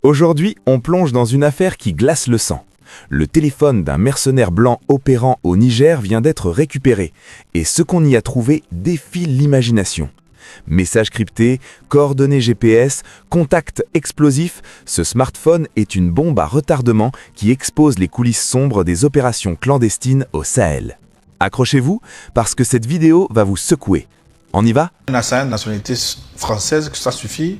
Aujourd'hui, on plonge dans une affaire qui glace le sang. Le téléphone d'un mercenaire blanc opérant au Niger vient d'être récupéré, et ce qu'on y a trouvé défie l'imagination. Messages cryptés, coordonnées GPS, contacts explosifs, ce smartphone est une bombe à retardement qui expose les coulisses sombres des opérations clandestines au Sahel. Accrochez-vous, parce que cette vidéo va vous secouer. On y va ? Un assaillant de nationalité française, que ça suffit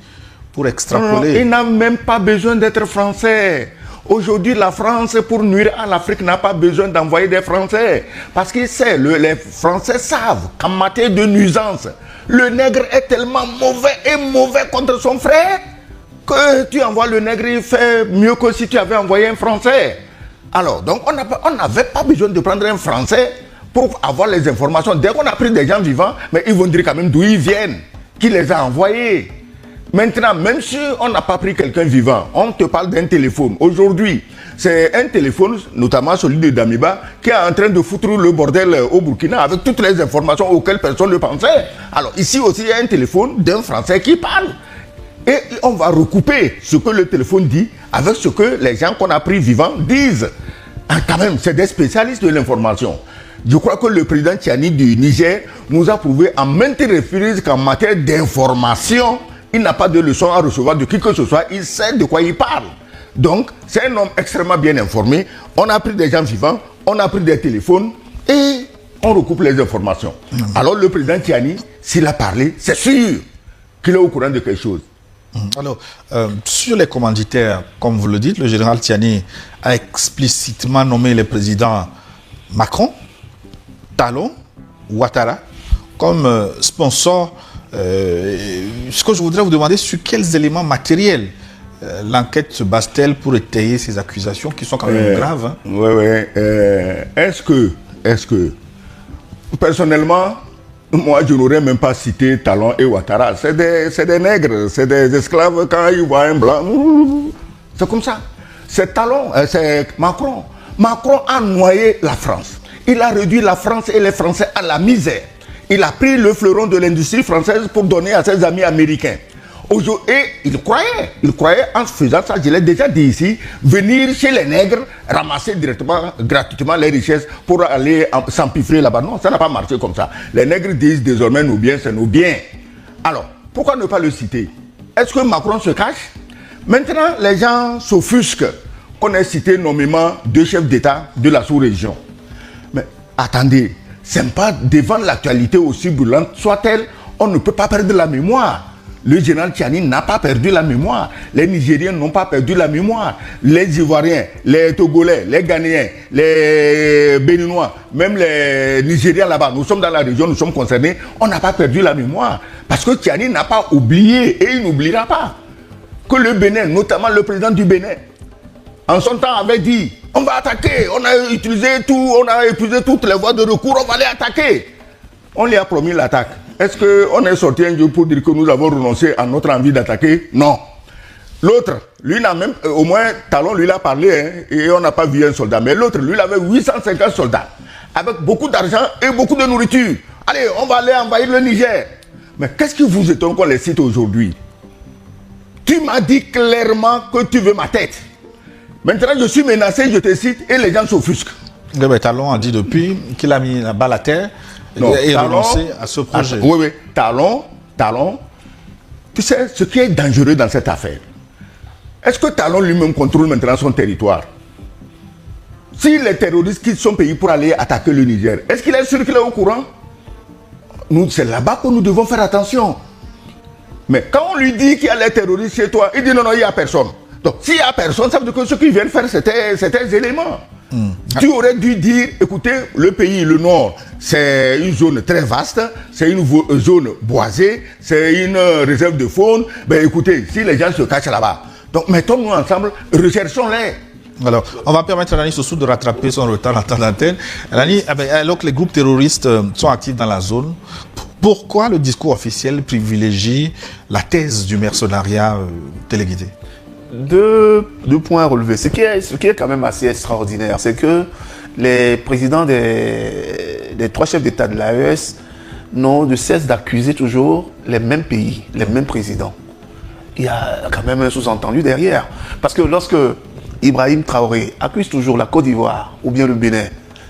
pour extrapoler. Non, il n'a même pas besoin d'être français. Aujourd'hui, la France, pour nuire à l'Afrique, n'a pas besoin d'envoyer des Français. Parce que les Français savent qu'en matière de nuisance, le nègre est tellement mauvais contre son frère que tu envoies le nègre, il fait mieux que si tu avais envoyé un Français. Alors, donc, on n'avait pas besoin de prendre un Français pour avoir les informations. Dès qu'on a pris des gens vivants, mais ils vont dire quand même d'où ils viennent, qui les a envoyés. Maintenant, même si on n'a pas pris quelqu'un vivant, on te parle d'un téléphone. Aujourd'hui, c'est un téléphone, notamment celui de Damiba, qui est en train de foutre le bordel au Burkina avec toutes les informations auxquelles personne ne pensait. Alors ici aussi, il y a un téléphone d'un Français qui parle. Et on va recouper ce que le téléphone dit avec ce que les gens qu'on a pris vivants disent. Ah, quand même, c'est des spécialistes de l'information. Je crois que le président Tiani du Niger nous a prouvé en maintes reprises qu'en matière d'information, il n'a pas de leçon à recevoir de qui que ce soit, il sait de quoi il parle. Donc, c'est un homme extrêmement bien informé. On a pris des gens vivants, on a pris des téléphones et on recoupe les informations. Alors, le président Tiani, s'il a parlé, c'est sûr qu'il est au courant de quelque chose. Alors, sur les commanditaires, comme vous le dites, le général Tiani a explicitement nommé les présidents Macron, Talon, Ouattara comme sponsors. Ce que je voudrais vous demander, sur quels éléments matériels l'enquête se base-t-elle pour étayer ces accusations qui sont quand même graves, hein? Oui. Est-ce que, personnellement, moi je n'aurais même pas cité Talon et Ouattara. C'est des nègres, c'est des esclaves quand ils voient un blanc. C'est comme ça. C'est Talon, c'est Macron. Macron a noyé la France. Il a réduit la France et les Français à la misère. Il a pris le fleuron de l'industrie française pour donner à ses amis américains. Et il croyait en faisant ça, je l'ai déjà dit ici, venir chez les nègres, ramasser directement, gratuitement les richesses pour aller s'empiffrer là-bas. Non, ça n'a pas marché comme ça. Les nègres disent désormais nos biens, c'est nos biens. Alors, pourquoi ne pas le citer? Est-ce que Macron se cache? Maintenant, les gens s'offusquent qu'on ait cité nommément 2 chefs d'État de la sous-région. Mais attendez, c'est pas devant l'actualité aussi brûlante soit-elle, on ne peut pas perdre la mémoire. Le général Tiani n'a pas perdu la mémoire. Les Nigériens n'ont pas perdu la mémoire. Les Ivoiriens, les Togolais, les Ghanéens, les Béninois, même les Nigériens là-bas, nous sommes dans la région, nous sommes concernés, on n'a pas perdu la mémoire. Parce que Tiani n'a pas oublié et il n'oubliera pas que le Bénin, notamment le président du Bénin, en son temps avait dit, on va attaquer, on a utilisé tout, on a épuisé toutes les voies de recours, on va aller attaquer. On lui a promis l'attaque. Est-ce qu'on est sorti un jour pour dire que nous avons renoncé à notre envie d'attaquer? Non. L'autre, lui n'a même, au moins Talon lui l'a parlé, hein, et on n'a pas vu un soldat. Mais l'autre, lui, il avait 850 soldats, avec beaucoup d'argent et beaucoup de nourriture. Allez, on va aller envahir le Niger. Mais qu'est-ce qui vous étonne qu'on les cite aujourd'hui? Tu m'as dit clairement que tu veux ma tête. Maintenant, je suis menacé, je te cite, et les gens s'offusquent. Talon a dit depuis qu'il a mis la balle à terre et renoncé à ce projet. Oui. Talon. Tu sais, ce qui est dangereux dans cette affaire, est-ce que Talon lui-même contrôle maintenant son territoire? Si les terroristes quittent son pays pour aller attaquer le Niger, est-ce qu'il est sûr qu'il est au courant? C'est là-bas que nous devons faire attention. Mais quand on lui dit qu'il y a les terroristes chez toi, il dit non, il n'y a personne. Donc, s'il n'y a personne, ça veut dire que ce qu'ils viennent faire, c'était des éléments. Tu aurais dû dire, écoutez, le pays, le Nord, c'est une zone très vaste, c'est une zone boisée, c'est une réserve de faune. Ben écoutez, si les gens se cachent là-bas, donc mettons-nous ensemble, recherchons-les. Alors, on va permettre à Lani Sossou de rattraper son retard en temps d'antenne. Lani, alors que les groupes terroristes sont actifs dans la zone, pourquoi le discours officiel privilégie la thèse du mercenariat téléguidé? Deux points à relever. Ce qui est quand même assez extraordinaire, c'est que les présidents des 3 chefs d'État de l'AES n'ont de cesse d'accuser toujours les mêmes pays, les mêmes présidents. il y a quand même un sous-entendu derrière. Parce que lorsque Ibrahim Traoré accuse toujours la Côte d'Ivoire ou bien le Bénin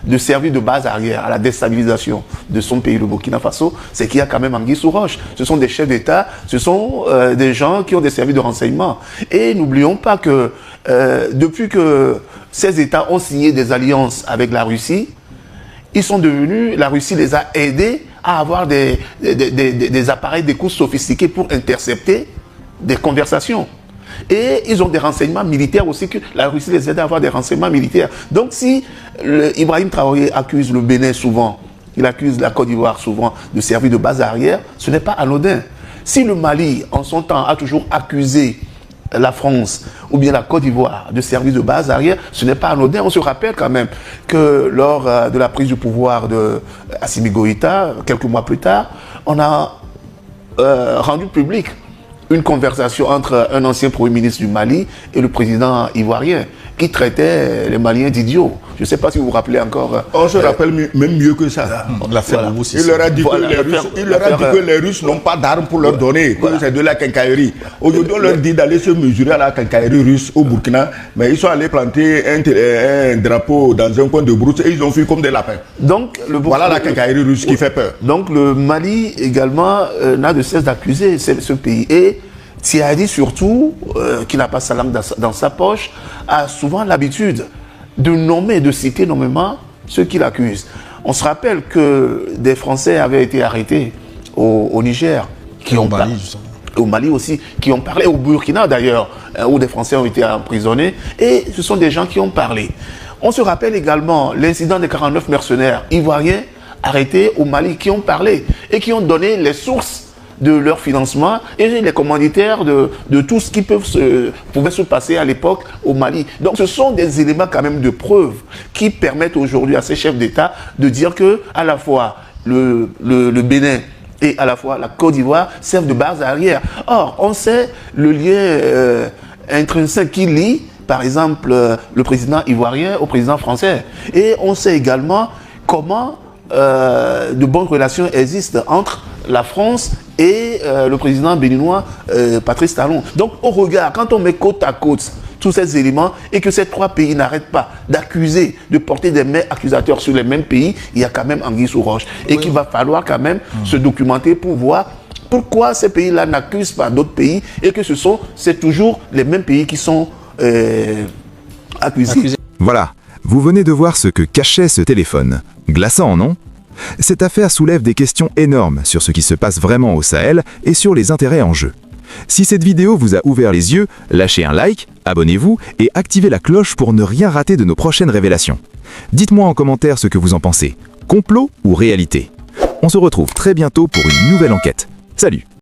de servir de base arrière à la déstabilisation de son pays, le Burkina Faso, c'est qu'il y a quand même anguille sous roche. Ce sont des chefs d'État, ce sont des gens qui ont des services de renseignement. Et n'oublions pas que depuis que ces États ont signé des alliances avec la Russie, ils sont devenus, la Russie les a aidés à avoir des appareils d'écoute sophistiqués pour intercepter des conversations. Et ils ont des renseignements militaires aussi, que la Russie les aide à avoir des renseignements militaires. Donc si Ibrahim Traoré accuse le Bénin souvent, il accuse la Côte d'Ivoire souvent de servir de base arrière, ce n'est pas anodin. Si le Mali, en son temps, a toujours accusé la France ou bien la Côte d'Ivoire de servir de base arrière, ce n'est pas anodin. On se rappelle quand même que lors de la prise du pouvoir de Assimi Goïta, quelques mois plus tard, on a rendu public une conversation entre un ancien Premier ministre du Mali et le président ivoirien qui traitait les Maliens d'idiots. Je ne sais pas si vous vous rappelez encore. On se rappelle même mieux que ça. L'affaire Voilà. Il leur a dit que les Russes n'ont pas d'armes pour leur donner, que c'est de la quincaillerie. Aujourd'hui, on leur dit d'aller se mesurer à la quincaillerie russe au Burkina, mais ils sont allés planter un drapeau dans un coin de brousse et ils ont fui comme des lapins. Donc, voilà la quincaillerie russe qui fait peur. Donc le Mali également n'a de cesse d'accuser ce pays. Et Tiari surtout, qui n'a pas sa langue dans sa poche, a souvent l'habitude de nommer, de citer nommément ceux qui l'accusent. On se rappelle que des Français avaient été arrêtés au Niger, au Mali aussi, qui ont parlé, au Burkina d'ailleurs, où des Français ont été emprisonnés, et ce sont des gens qui ont parlé. On se rappelle également l'incident des 49 mercenaires ivoiriens arrêtés au Mali, qui ont parlé et qui ont donné les sources de leur financement et les commanditaires de tout ce qui pouvait se passer à l'époque au Mali. Donc ce sont des éléments quand même de preuve qui permettent aujourd'hui à ces chefs d'État de dire que à la fois le Bénin et à la fois la Côte d'Ivoire servent de base arrière. Or, on sait le lien intrinsèque qui lie, par exemple, le président ivoirien au président français. Et on sait également comment de bonnes relations existent entre la France et le président béninois Patrice Talon. Donc au regard, quand on met côte à côte tous ces éléments et que ces trois pays n'arrêtent pas d'accuser, de porter des mains accusateurs sur les mêmes pays, il y a quand même anguille sous roche. Et qu'il va falloir quand même se documenter pour voir pourquoi ces pays-là n'accusent pas d'autres pays et que c'est toujours les mêmes pays qui sont accusés. Voilà, vous venez de voir ce que cachait ce téléphone. Glaçant, non ? Cette affaire soulève des questions énormes sur ce qui se passe vraiment au Sahel et sur les intérêts en jeu. Si cette vidéo vous a ouvert les yeux, lâchez un like, abonnez-vous et activez la cloche pour ne rien rater de nos prochaines révélations. Dites-moi en commentaire ce que vous en pensez. Complot ou réalité ? On se retrouve très bientôt pour une nouvelle enquête. Salut!